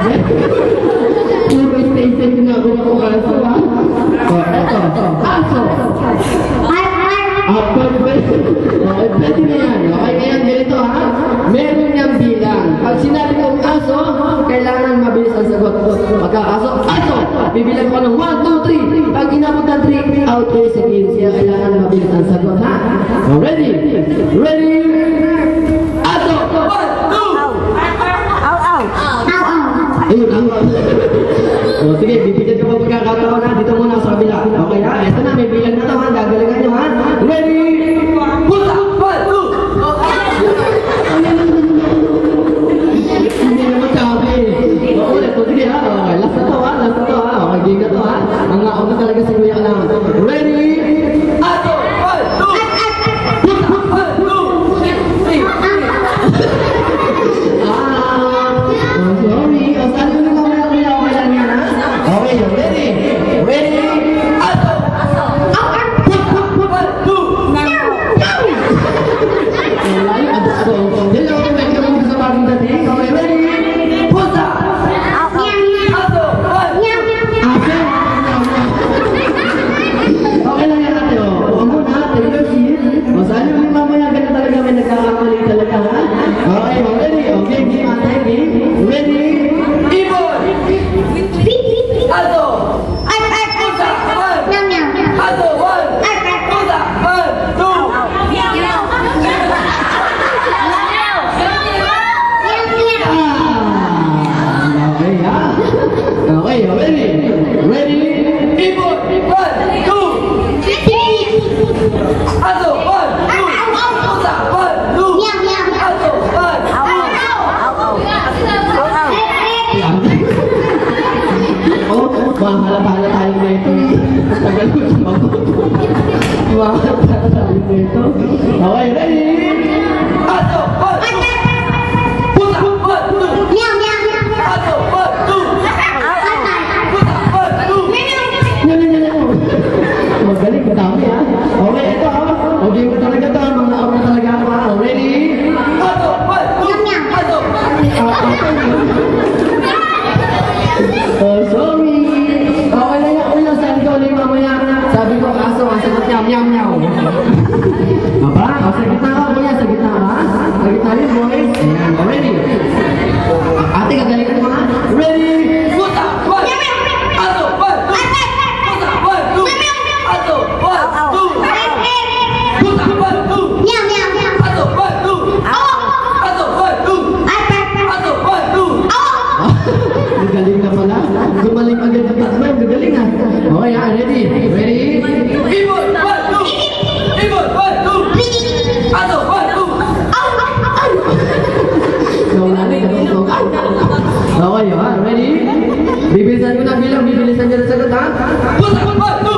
Puro station ginagawa ko aso, ha? O, eto. Aso. Okay, pwede na yan. Okay, ngayon ganito, ha? Meron niyang bilang. Pag sinabi kong aso, kailangan mabilis ang sagot. Pagka aso, bibilang ko ng 1, 2, 3. Pag inabot ng 3, out kayo sa game. Kaya kailangan mabilis ang sagot, ha? So, ready? Ready? Aso! 1, 2! Ayun, o, sige, bibigyan ka pa pagkakataon, ha? Dito muna sa kabila. Okay, ha? Ito na, may bilang na to, ha? Gagalingan nyo, ha? Ready? Puta! 1, 2! Hindi naman sabi. Ulit, sige, ha? Okay, last na to, ha? Last na to, ha? Okay, game na to, ha? Ang ako na talaga sa kuya ka lang. Ready? Ato! 1, 2! Puta! 1, 2! 3! Sorry. O, saan nyo na mamaya kuya? Okay lang yan, ha? Okay, ready? Ready? Ato! Hello, welcome sa bagong dating. Okay, ready? Pusa! Aso! 1! Okay lang yan natin, o. Huwag mo na, take your seat. O, saan yung mamaya ganun talaga may nagkakamali talaga, ha? Okay, ready? Okay, game ate, game. Ready? Ibon! Aso! Pusa! 1! Aso! 1! Pusa! 1! 2! Okay, ready? Ready? Ibon! 1, 2! Aso! 1, 2! Pusa! 1, 2! Aso! 1! Oh, mahalata tayo na ito. Tagal ko sumagot. Mahalata tayo na ito. Okay, ready? Aso! 1! Pusa! 1, 2! Aso! 1, 2! Magaling, madami, ha? Okay, ito, ha? Okay, mo talaga ito, mga ako talaga ako, ha? Ready? Ato! 1, 2! Ato! Oh, sorry! Okay na yan, ulang saan ko ulit mamaya. Sabi ko, aso, ang sagot niya, meow. Aba, o, sa gitna ka, kuya, sa gitna ka, ha? Sa gitna rin, boys. Ayan, ready? Ate, kagalingan mo, ha? Ready? Puta! 1! Aso! 1, 2! Puta! 1, 2! Aso! 1, 2! Puta! 1, 2! Aso! 1, 2! Aso! 1, 2! Aso! 1, 2! Gagaling na pala. Gumaling agad ng tatlo. Gagaling, ha? Okay, ha? Ready? Ready? Ibon! 1, 2! Ibon! 1, 2! Aso! 1, 2! Okay, ha? Ready? Bibilisan ko na bilang. Bibilisan ko na sagot, ha? Puta! 1, 2!